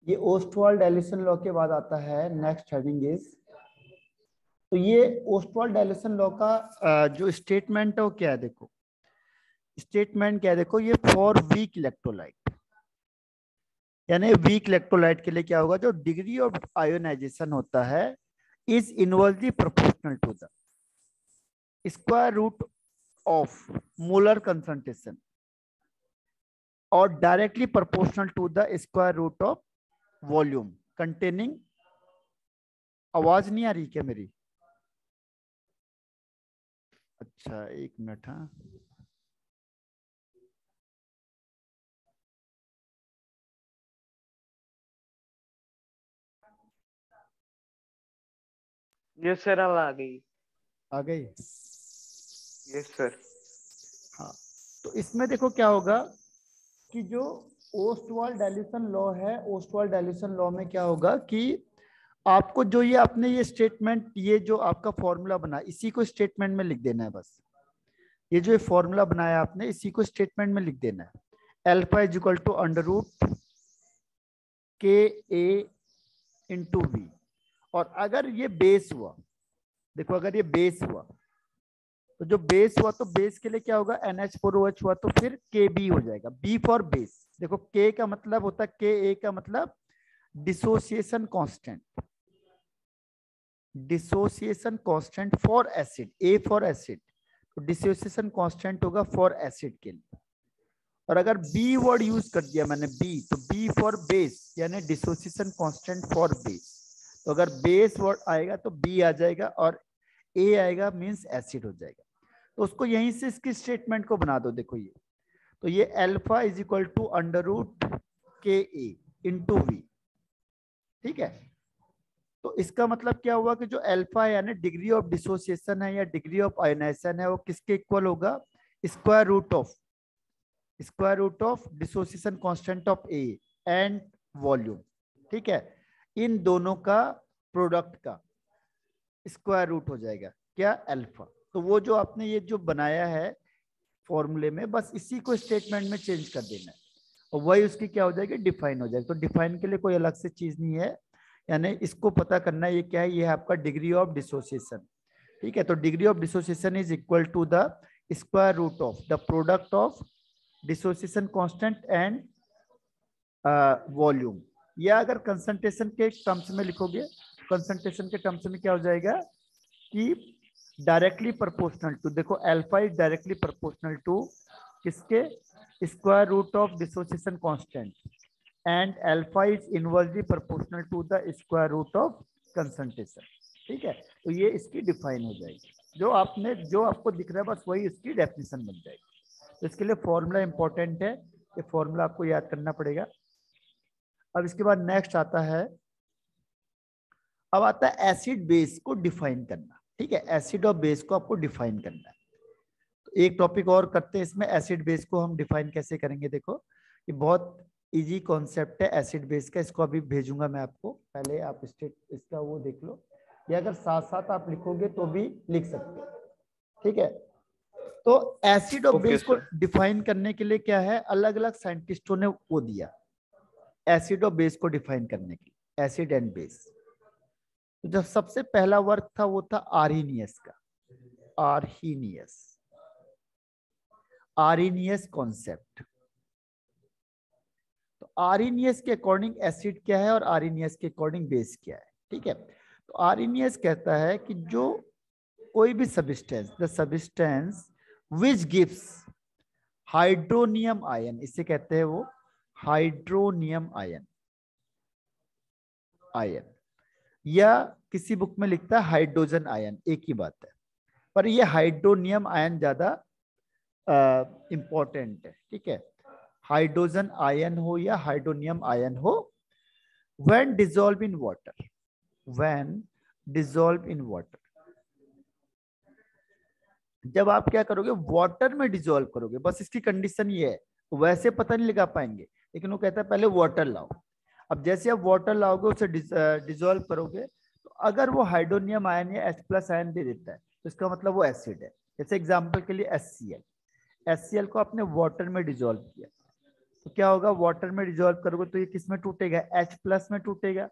ये Ostwald dilution law के बाद आता है नेक्स्ट हेडिंग इज, तो ये ओस्टवाल्ड डाइल्यूशन लॉ का जो स्टेटमेंट है वो क्या है, देखो स्टेटमेंट क्या है, देखो ये फॉर वीक इलेक्ट्रोलाइट, यानी वीक इलेक्ट्रोलाइट के लिए क्या होगा, जो डिग्री ऑफ आयोनाइजेशन होता है is inversely proportional to the square root of molar concentration और directly proportional to the square root of volume containing. आवाज नहीं आ रही क्या मेरी? अच्छा एक मिनट, हाँ यस सर, अब आ गई। आ गई? Yes sir. हाँ, तो इसमें देखो क्या होगा कि जो ओस्टवाल्ड डाइल्यूशन लॉ है, ओस्टवाल्ड डाइल्यूशन लॉ में क्या होगा कि आपको जो ये आपने ये स्टेटमेंट, ये जो आपका फॉर्मूला बना, इसी को स्टेटमेंट में लिख देना है बस। ये जो फॉर्मूला बनाया आपने, इसी को स्टेटमेंट में लिख देना है। Alpha is equal to under root K a into we. और अगर ये बेस हुआ, देखो अगर ये बेस हुआ तो जो बेस हुआ तो बेस के लिए क्या होगा, NH4OH हुआ तो फिर KB हो जाएगा, B फॉर बेस। देखो K का मतलब होता है, Ka का मतलब dissociation constant, dissociation constant for acid, A for acid, तो डिसोसिएशन कांस्टेंट होगा फॉर एसिड के लिए। और अगर B वर्ड यूज कर दिया मैंने, B, तो B फॉर बेस, यानी डिसोसिएशन कांस्टेंट फॉर बेस। तो अगर बेस वर्ड आएगा तो B आ जाएगा और A आएगा, मींस एसिड हो जाएगा। तो उसको यहीं से इसकी स्टेटमेंट को बना दो। देखो ये, तो ये alpha is equal to under root K a into we, ठीक है। तो इसका मतलब क्या हुआ कि जो अल्फा है यानी डिग्री ऑफ डिसोसिएशन है या डिग्री ऑफ आयोनाइजेशन है, वो किसके इक्वल होगा, square root of dissociation constant of a and volume, ठीक है। इन दोनों का प्रोडक्ट का स्क्वायर रूट हो जाएगा क्या, अल्फा। तो वो जो आपने ये जो बनाया है फॉर्मूले में, बस इसी को स्टेटमेंट में चेंज कर देना है और वही उसकी क्या हो जाएगी, डिफाइन हो जाएगी। तो डिफाइन के लिए कोई अलग से चीज नहीं है, यानी इसको पता करना है ये क्या है, ये है आपका डिग्री ऑफ डिसोसिएशन, ठीक है। तो degree of dissociation is equal to the square root of the product of dissociation constant and volume. या अगर कंसंट्रेशन के टर्म्स में लिखोगे, कंसंट्रेशन के टर्म्स में क्या हो जाएगा कि डायरेक्टली प्रोपोर्शनल टू, देखो alpha is directly proportional to किसके, square root of dissociation constant, and alpha is inversely proportional to the square root of concentration, ठीक है। तो ये इसकी डिफाइन हो जाएगी, जो आपने जो आपको दिख रहा है बस वही इसकी डेफिनेशन बन जाएगी। तो इसके लिए फॉर्मूला इंपॉर्टेंट है, ये फॉर्मूला आपको याद करना पड़ेगा। अब इसके बाद नेक्स्ट आता है, अब आता है एसिड बेस को डिफाइन करना, ठीक है। एसिड और बेस को आपको डिफाइन करना है। तो एक टॉपिक और करते हैं इसमें, एसिड बेस को हम डिफाइन कैसे करेंगे। देखो ये बहुत इजी कॉन्सेप्ट है एसिड बेस का, इसको अभी भेजूंगा मैं आपको, पहले आप इसका वो देख लो, या अगर साथ साथ आप लिखोगे तो भी लिख सकते हो, ठीक है। तो एसिड और बेस को डिफाइन करने के लिए क्या है, अलग अलग साइंटिस्टों ने वो दिया एसिड और बेस को डिफाइन करने के लिए, एसिड एंड बेस। तो जो सबसे पहला वर्क था वो था आर्हीनियस का, आर्हीनियस कॉन्सेप्ट। तो आर्हीनियस के अकॉर्डिंग एसिड क्या है और आर्हीनियस के अकॉर्डिंग बेस क्या है, ठीक है। तो आर्हीनियस कहता है कि जो कोई भी substance, the substance which gives hydronium ion, इसे कहते हैं वो हाइड्रोनियम आयन, या किसी बुक में लिखता है हाइड्रोजन आयन, एक ही बात है, पर ये हाइड्रोनियम आयन ज्यादा इंपॉर्टेंट है, ठीक है। हाइड्रोजन आयन हो या हाइड्रोनियम आयन हो, व्हेन डिसॉल्व इन वाटर, जब आप क्या करोगे, वाटर में डिसॉल्व करोगे, बस इसकी कंडीशन ये है। वैसे पता नहीं लगा पाएंगे, लेकिन वो कहता है पहले वाटर लाओ। अब जैसे आप वाटर लाओगे, उसे डिसॉल्व करोगे, तो अगर वो हाइड्रोनियम आयन या H+ आयन दे देता है तो इसका मतलब वो एसिड है। जैसे एग्जांपल के लिए HCl को आपने वाटर में डिसॉल्व किया तो क्या होगा, वाटर में डिजोल्व करोगे तो ये किस में टूटेगा, H+ में टूटेगा,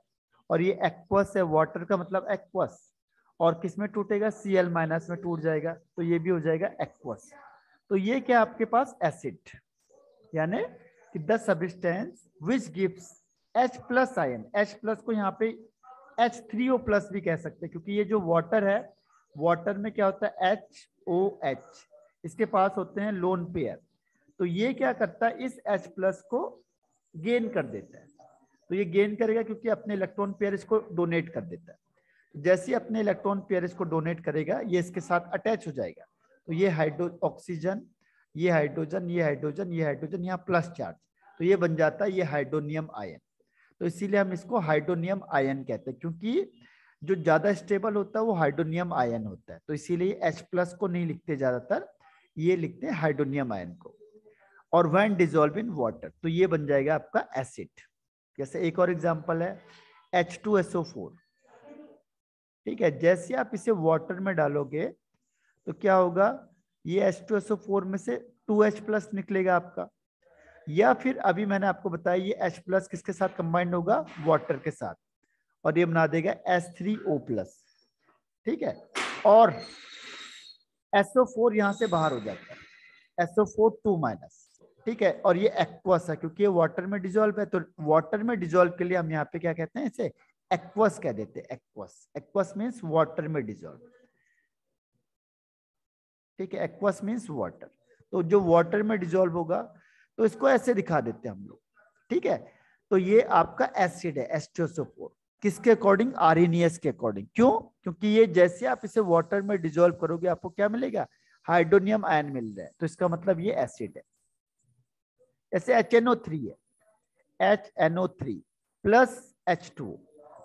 और ये एक्वस है, वाटर का मतलब एक्वस, और किस में टूटेगा, Cl- में टूट जाएगा, तो ये भी हो जाएगा एक्वस। तो ये क्या आपके पास एसिड, यानी कि the substance which gives H+ ion, H+ को यहाँ पे H3O+ भी कह सकते हैं, क्योंकि ये जो वाटर है, वाटर में क्या होता है HOH, इसके पास होते हैं लोन पेयर, तो ये क्या करता है, इस H+ को गेन कर देता है। तो ये गेन करेगा क्योंकि अपने इलेक्ट्रॉन पेयर इसको डोनेट कर देता है। जैसे ही अपने इलेक्ट्रॉन पेयर इसको डोनेट करेगा, ये इसके साथ अटैच हो जाएगा, तो ये ऑक्सीजन, ये हाइड्रोजन, ये हाइड्रोजन, ये हाइड्रोजन, यहाँ प्लस चार्ज, तो ये बन जाता है ये हाइड्रोनियम आयन। तो इसीलिए हम इसको हाइड्रोनियम आयन कहते हैं, क्योंकि जो ज्यादा स्टेबल होता है वो हाइड्रोनियम आयन होता है, तो इसीलिए H+ को नहीं लिखते ज्यादातर, ये लिखते हैं हाइड्रोनियम आयन को। और व्हेन डिसॉल्व इन वाटर, तो ये बन जाएगा आपका एसिड। जैसे एक और एग्जांपल है H2SO4, ठीक है, जैसे आप इसे वाटर में डालोगे तो क्या होगा, ये H2SO4 में से 2H+ निकलेगा आपका, या फिर अभी मैंने आपको बताया ये H+ किसके साथ कंबाइंड होगा, वाटर के साथ, और ये बना देगा H3O+, ठीक है, और SO4 यहां से बाहर हो जाता है, SO4 2-, ठीक है, और ये एक्वस है क्योंकि ये वाटर में डिजोल्व है, तो वाटर में डिजोल्व के लिए हम यहाँ पे क्या कहते हैं, इसे एक्वस कह देते हैं, एक्वस, एक्वस मीन्स वाटर में डिजोल्व, ठीक है, एक्वस मीन्स वाटर। तो जो वाटर में डिजोल्व होगा तो इसको ऐसे दिखा देते हैं हम लोग, ठीक है। तो ये आपका एसिड है H2SO4, किसके अकॉर्डिंग, आर्हेनियस के अकॉर्डिंग। क्यों, क्योंकि ये जैसे आप इसे वाटर में डिजोल्व करोगे आपको क्या मिलेगा, हाइड्रोनियम आयन मिल रहा है, तो इसका मतलब ये एसिड है। जैसे HNO3 है, HNO3 प्लस H2,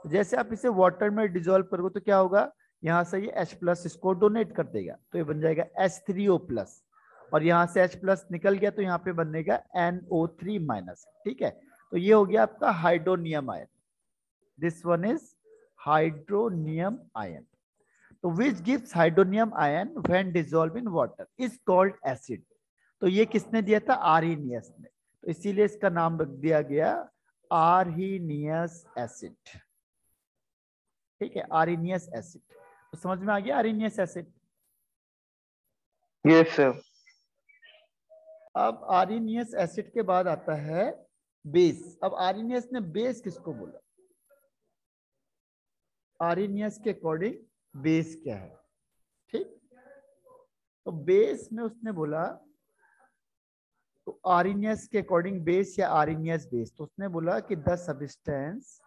जैसे आप इसे वाटर में डिजोल्व करोगे तो क्या होगा, यहां से ये H+ इसको डोनेट कर देगा, तो ये बन जाएगा H3O+, और यहां से H+ निकल गया तो यहाँ पे बनेगा NO3-, ठीक है। तो ये हो गया आपका hydronium ion, this one is hydronium ion. तो which gives hydronium ion when dissolve in water is called acid. तो ये किसने दिया था, आर्हेनियस ने, तो इसीलिए इसका नाम रख दिया गया आर्हेनियस एसिड, ठीक है, आर्हेनियस एसिड। तो समझ में आ गया आर्हेनियस एसिड। Yes sir. अब आर्हेनियस एसिड के बाद आता है बेस। अब आर्हेनियस ने बेस किसको बोला, आर्हेनियस के अकॉर्डिंग बेस क्या है, ठीक। तो बेस में उसने बोला, तो आर्हेनियस के अकॉर्डिंग बेस या आर्हेनियस बेस, तो उसने बोला कि the substance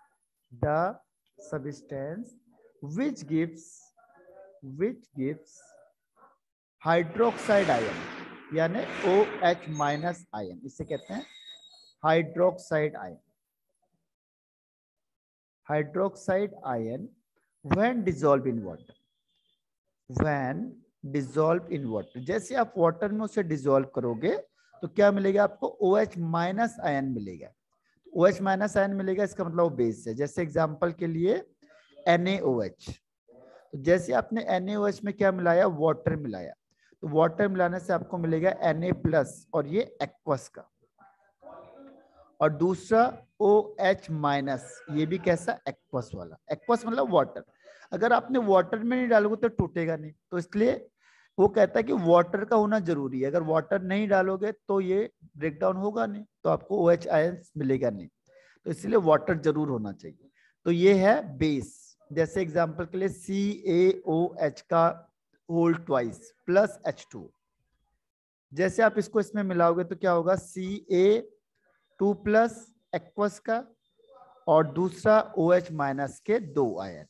which gives hydroxide ion, यानी OH- आयन, इसे कहते हैं hydroxide ion, hydroxide ion when dissolve in water, when dissolve in water, जैसे आप वाटर में उसे डिसॉल्व करोगे तो क्या मिलेगा आपको, OH- आयन मिलेगा। OH- आयन मिलेगा, इसका मतलब वो बेस है। जैसे एग्जांपल के लिए NaOH, तो जैसे आपने NaOH में क्या मिलाया, वाटर मिलाया, तो वाटर मिलाने से आपको मिलेगा Na+, और ये एक्वस का, और दूसरा OH-, ये भी कैसा, एक्वस वाला, एक्वस मतलब वाटर। अगर आपने वाटर में नहीं डालोगे तो टूटेगा नहीं, तो इसलिए वो कहता है कि वाटर का होना जरूरी है, अगर वाटर नहीं डालोगे तो ये ब्रेक डाउन होगा नहीं, तो आपको OH आयन मिलेगा नहीं, तो इसलिए वाटर जरूर होना चाहिए। तो ये है बेस। जैसे एग्जांपल के लिए CaOH का होल ट्वाइस प्लस H2, जैसे आप इसको इसमें मिलाओगे तो क्या होगा, Ca2+ एक्वस का, और दूसरा OH- के 2 आयन,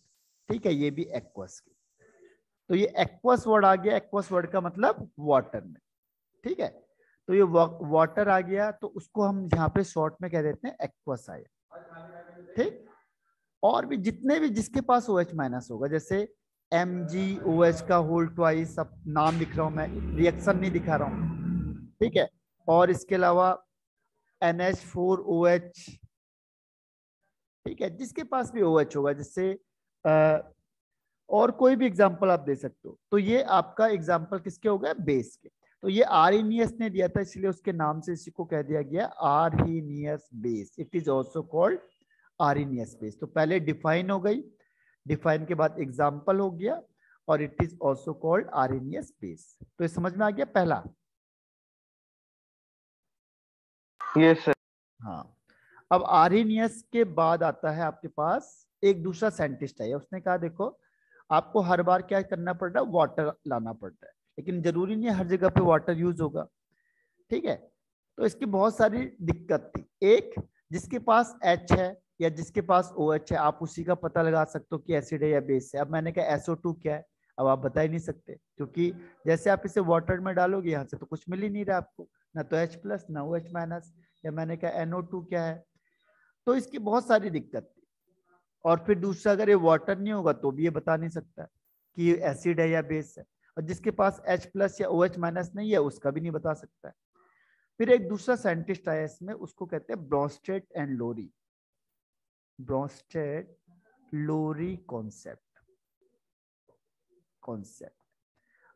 ठीक है, ये भी एक्वस के। तो ये एक्वस वर्ड आ गया, एक्वस वर्ड का मतलब वाटर में, ठीक है। तो ये वाटर आ गया, तो उसको हम यहाँ पे शॉर्ट में कह देते हैं एक्वस आयन, ठीक। और भी जितने भी जिसके पास OH- होगा, जैसे MgOH का होल ट्वाइस, अब नाम लिख रहा हूं मैं, रिएक्शन नहीं दिखा रहा हूं, ठीक है। और इसके अलावा NH4OH, ठीक है, जिसके पास भी OH होगा, जिससे और कोई भी एग्जांपल आप दे सकते हो। तो ये आपका एग्जांपल किसके हो गए, बेस के। तो ये आर्हीनियस ने दिया था, इसलिए उसके नाम से इसी को कह दिया गया Arrhenius base. It is also called Arrhenius base. तो पहले डिफाइन हो गई, डिफाइन के बाद एग्जाम्पल हो गया, और it is also called Arrhenius base. तो ये समझ में आ गया पहला। Yes sir. हाँ, अब आर्हीनियस के बाद आता है आपके पास एक दूसरा साइंटिस्ट है, उसने कहा देखो आपको हर बार क्या करना पड़ रहा है, वाटर लाना पड़ता है, लेकिन जरूरी नहीं है हर जगह पे वाटर यूज होगा। ठीक है, तो इसकी बहुत सारी दिक्कत थी। एक, जिसके पास H है या जिसके पास OH है, आप उसी का पता लगा सकते हो कि एसिड है या बेस है। अब मैंने कहा SO2 क्या है, अब आप बता ही नहीं सकते, क्योंकि जैसे आप इसे वाटर में डालोगे यहाँ से तो कुछ मिल ही नहीं रहा आपको, ना तो H प्लस ना OH माइनस। या मैंने कहा NO2 क्या है, तो इसकी बहुत सारी दिक्कत थी। और फिर दूसरा, अगर ये वाटर नहीं होगा तो भी ये बता नहीं सकता कि ये एसिड है या बेस है। और जिसके पास H प्लस या OH माइनस नहीं है उसका भी नहीं बता सकता है। फिर एक दूसरा साइंटिस्ट आया इसमें, उसको कहते हैं Bronsted and Lowry. Bronsted Lowry concept.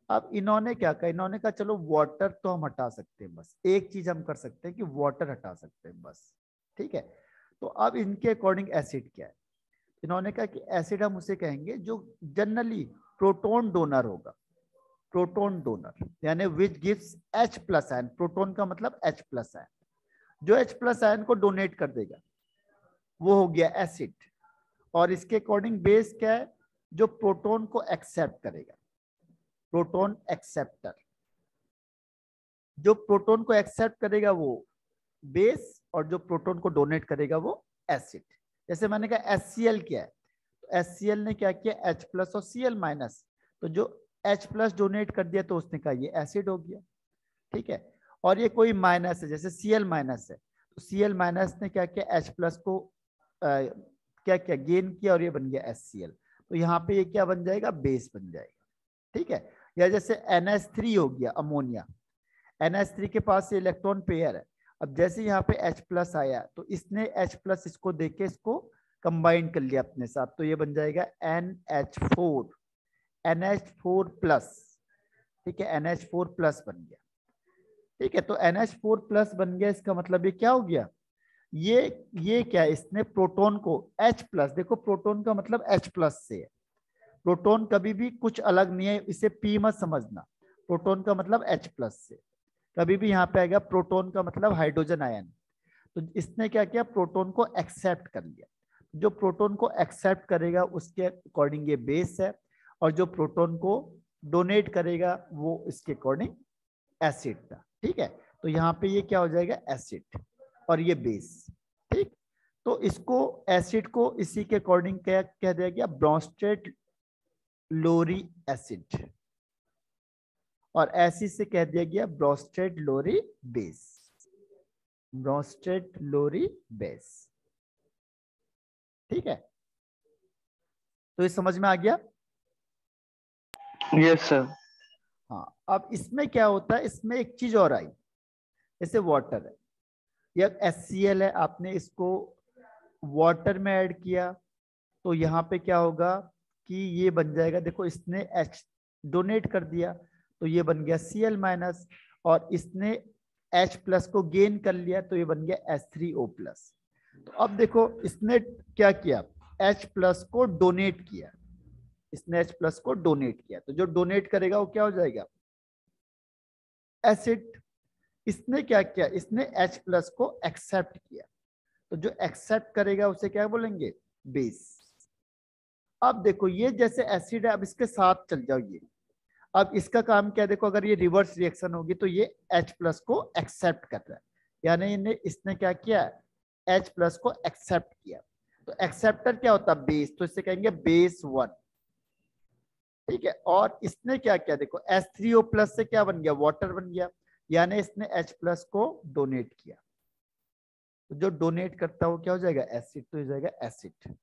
अब इन्होंने क्या कहा, इन्होंने कहा चलो वाटर तो हम हटा सकते हैं, बस एक चीज हम कर सकते हैं कि वाटर हटा सकते हैं बस। ठीक है, तो अब इनके अकॉर्डिंग एसिड क्या है, इन्होंने कहा कि एसिड हम उसे कहेंगे जो जनरली प्रोटॉन डोनर होगा। प्रोटॉन डोनर यानी which gives H plus ion, proton का मतलब H प्लस आयन, जो H प्लस आयन को डोनेट कर देगा वो हो गया एसिड। और इसके अकॉर्डिंग बेस क्या है, जो प्रोटॉन को एक्सेप्ट करेगा, प्रोटॉन एक्सेप्टर। जो प्रोटॉन को एक्सेप्ट करेगा वो बेस, और जो प्रोटॉन को डोनेट करेगा वो एसिड। जैसे मैंने कहा HCl क्या है, तो HCl ने क्या किया, H प्लस और Cl माइनस, तो जो H प्लस डोनेट कर दिया तो उसने कहा ये एसिड हो गया। ठीक है, और ये कोई माइनस है, जैसे Cl माइनस है, तो Cl माइनस ने क्या किया, H प्लस को क्या क्या गेन किया, और ये बन गया HCl। तो यहाँ पे ये क्या बन जाएगा, बेस बन जाएगा। ठीक है, या जैसे NH3 हो गया अमोनिया, NH3 के पास ये इलेक्ट्रॉन पेयर है। अब जैसे यहाँ पे H प्लस आया तो इसने H प्लस इसको देके इसको कंबाइन कर लिया अपने साथ, तो ये बन जाएगा NH4, NH4 प्लस। ठीक है, NH4 प्लस बन गया। ठीक है, तो NH4 प्लस बन गया, इसका मतलब ये क्या हो गया, ये क्या है, इसने प्रोटॉन को H प्लस, देखो प्रोटॉन का मतलब H प्लस से है, प्रोटॉन कभी भी कुछ अलग नहीं है, इसे P मत समझना, प्रोटॉन का मतलब H प्लस से। कभी भी यहाँ पे आएगा प्रोटॉन का मतलब हाइड्रोजन आयन, तो इसने क्या किया, प्रोटॉन को एक्सेप्ट कर लिया। जो प्रोटॉन को एक्सेप्ट करेगा उसके अकॉर्डिंग ये बेस है, और जो प्रोटॉन को डोनेट करेगा वो इसके अकॉर्डिंग एसिड था। ठीक है, तो यहाँ पे ये क्या हो जाएगा, एसिड, और ये बेस। ठीक, तो इसको एसिड को इसी के अकॉर्डिंग क्या कह दिया गया, ब्रॉन्स्टेड लोरी एसिड, और ऐसी से कह दिया गया ब्रॉन्स्टेड लोरी बेस। ब्रॉन्स्टेड लोरी बेस। ठीक है, तो ये समझ में आ गया। Yes sir. हाँ, अब इसमें क्या होता है, इसमें एक चीज और आई, जैसे वाटर है या HCl है, आपने इसको वाटर में ऐड किया तो यहाँ पे क्या होगा कि ये बन जाएगा, देखो इसने H डोनेट कर दिया तो ये बन गया Cl माइनस, और इसने H प्लस को गेन कर लिया तो ये बन गया H3O प्लस। तो अब देखो इसने क्या किया, H प्लस को डोनेट किया, इसने H प्लस को डोनेट किया, तो जो डोनेट करेगा वो क्या हो जाएगा, एसिड। इसने क्या किया, इसने H प्लस को एक्सेप्ट किया, तो जो एक्सेप्ट करेगा उसे क्या बोलेंगे, बेस। अब देखो ये जैसे एसिड है, अब इसके साथ चल जाओ ये, अब इसका काम क्या है, देखो अगर ये रिवर्स रिएक्शन होगी तो ये H प्लस को एक्सेप्ट कर रहा है, यानी इसने क्या किया, H प्लस को एक्सेप्ट किया। तो एक्सेप्टर क्या होता है, बेस, तो इससे कहेंगे बेस 1। ठीक है, और इसने क्या किया, देखो H3O प्लस से क्या बन गया, वाटर बन गया, यानी इसने H प्लस को डोनेट किया, तो जो डोनेट करता है वो क्या हो जाएगा, एसिड, तो हो जाएगा एसिड।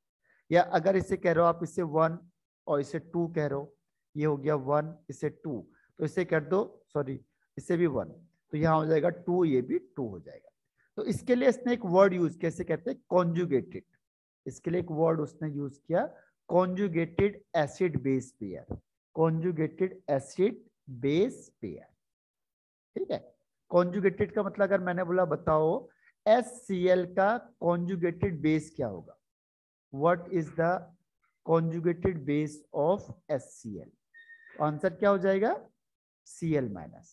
या अगर इसे कह रहे हो आप, इसे 1 और इसे 2 कह रहे हो, ये हो गया 1 इसे 2, तो इसे कर दो, सॉरी इसे भी 1, तो यहाँ हो जाएगा 2, ये भी 2 हो जाएगा। तो इसके लिए इसने एक वर्ड यूज, कैसे कहते हैं, कॉन्जुगेटेड। इसके लिए एक वर्ड उसने यूज किया, conjugated acid base pair, conjugated acid base pair. ठीक है। कॉन्जुगेटेड का मतलब अगर मैंने बोला बताओ HCl का कॉन्जुगेटेड बेस क्या होगा, what is the conjugated base of HCl, answer क्या हो जाएगा Cl माइनस।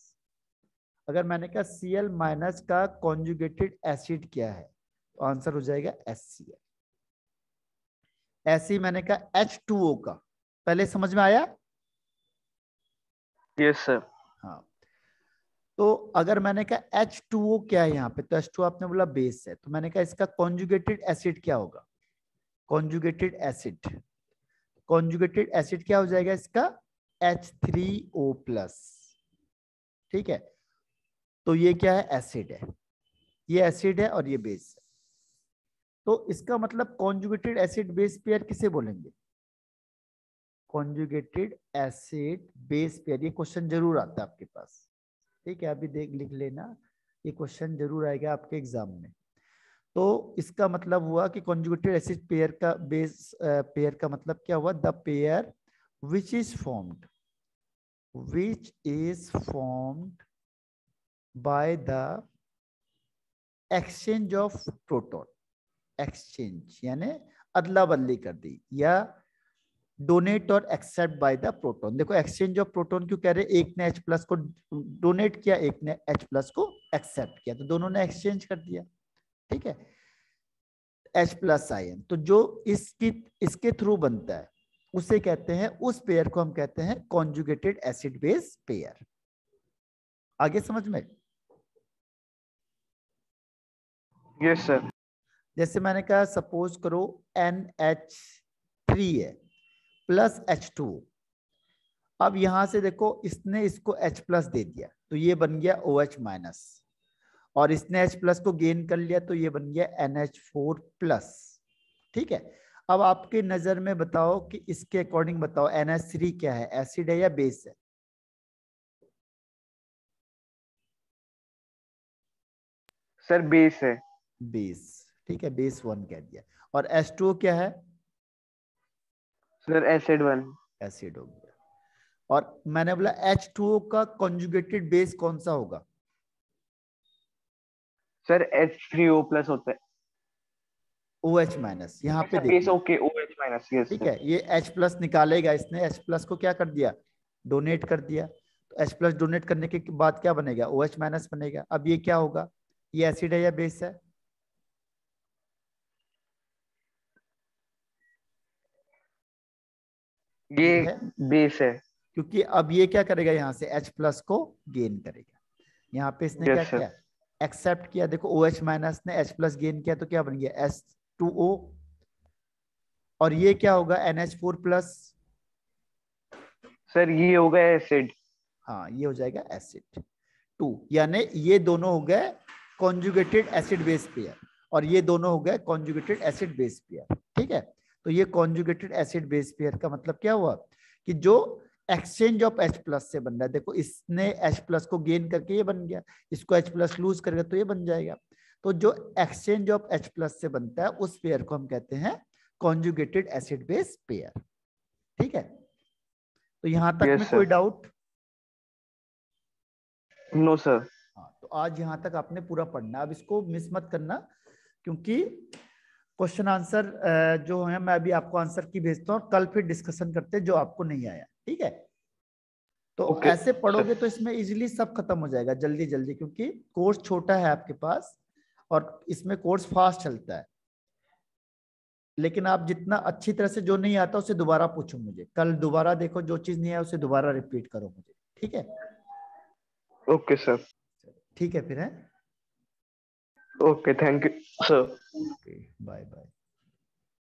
अगर मैंने कहा Cl माइनस का कॉन्जुगेटेड एसिड क्या है तो आंसर हो जाएगा HCl। ऐसे ही मैंने कहा H2O का, पहले समझ में आया? Yes sir. हाँ, तो अगर मैंने कहा H2O क्या है यहाँ पे, तो H2O आपने बोला बेस है, तो मैंने कहा इसका कॉन्जुगेटेड एसिड क्या होगा, कॉन्जुगेटेड एसिड, कॉन्जुगेटेड एसिड क्या हो जाएगा इसका H3O+। ठीक है, तो ये क्या है एसिड है, ये एसिड है और ये बेस है। तो इसका मतलब कॉन्जुगेटेड एसिड बेस पेयर किसे बोलेंगे, कॉन्जुगेटेड एसिड बेस पेयर। ये क्वेश्चन जरूर आता है आपके पास, ठीक है, अभी देख लिख लेना, ये क्वेश्चन जरूर आएगा आपके एग्जाम में। तो इसका मतलब हुआ कि कॉन्जुगेटेड एसिड पेयर का बेस पेयर का मतलब क्या हुआ, the pair which is formed by the exchange of proton, exchange यानी अदला बदली कर दी, या डोनेट और एक्सेप्ट बाय द प्रोटॉन। देखो एक्सचेंज ऑफ प्रोटॉन क्यों कह रहे, एक ने H+ को डोनेट किया, एक ने H+ को एक्सेप्ट किया, तो दोनों ने एक्सचेंज कर दिया। ठीक है, H+ आयन, तो जो इसके थ्रू बनता है उसे कहते हैं, उस पेयर को हम कहते हैं कॉन्जुगेटेड एसिड बेस पेयर। आगे समझ में? Yes sir. जैसे मैंने कहा सपोज करो NH3 है प्लस H2, अब यहां से देखो इसने इसको H+ दे दिया तो ये बन गया OH-, और इसने H+ को गेन कर लिया तो ये बन गया NH4+। ठीक है, अब आपके नजर में बताओ कि इसके अकॉर्डिंग बताओ NH3 क्या है, एसिड है या बेस है? सर बेस है। बेस, ठीक है, बेस 1 कह दिया। और H2O क्या है? Sir acid 1। एसिड हो गया। और मैंने बोला H2O का कॉन्जुगेटेड बेस कौन सा होगा? सर H3O+ होता है। OH-, यहाँ पे अच्छा बेस, देखिए, ओके, OH-, यस ठीक सर। है, ये H+ निकालेगा, इसने H+ को क्या कर दिया, डोनेट कर दिया, तो H+ डोनेट करने के बाद क्या बनेगा, OH- बनेगा। अब ये क्या होगा, ये एसिड है या बेस है? ये ये है, बेस है। क्योंकि अब ये क्या करेगा, यहाँ से H+ को गेन करेगा, यहाँ पे इसने क्या यस सर। किया, एक्सेप्ट किया। देखो OH- ने H+ गेन किया तो क्या बन गया H2O, और ये क्या होगा NH4+। सर ये होगा एसिड। हाँ, ये हो जाएगा एसिड 2, यानी ये दोनों हो गए कॉन्जुगेटेड एसिड बेस पेयर, और ये दोनों हो गए कॉन्जुगेटेड एसिड बेस पेयर। ठीक है, तो ये कॉन्जुगेटेड एसिड बेस पेयर का मतलब क्या हुआ कि जो एक्सचेंज ऑफ H+ से बन रहा है, देखो इसने H+ को गेन करके ये बन गया, इसको H+ लूज करेगा तो ये बन जाएगा। तो जो एक्सचेंज ऑफ H+ से बनता है उस पेयर को हम कहते हैं कॉन्जुगेटेड एसिड बेस पेयर। ठीक है, तो यहां तक में यस कोई सर। डाउट? No sir. हाँ, तो आज यहाँ तक आपने पूरा पढ़ना, अब इसको मिस मत करना, क्योंकि क्वेश्चन आंसर जो है मैं अभी आपको आंसर की भेजता हूँ, कल फिर डिस्कशन करते हैं जो आपको नहीं आया। ठीक है, तो ओके ऐसे पढ़ोगे सर। तो इसमें इजीली सब खत्म हो जाएगा जल्दी जल्दी, क्योंकि कोर्स छोटा है आपके पास और इसमें कोर्स फास्ट चलता है। लेकिन आप जितना अच्छी तरह से, जो नहीं आता उसे दोबारा पूछो मुझे, कल दोबारा देखो, जो चीज नहीं है उसे दोबारा रिपीट करो मुझे। ठीक है, ओके सर। ठीक है फिर है। Okay, thank you sir. Okay, bye bye.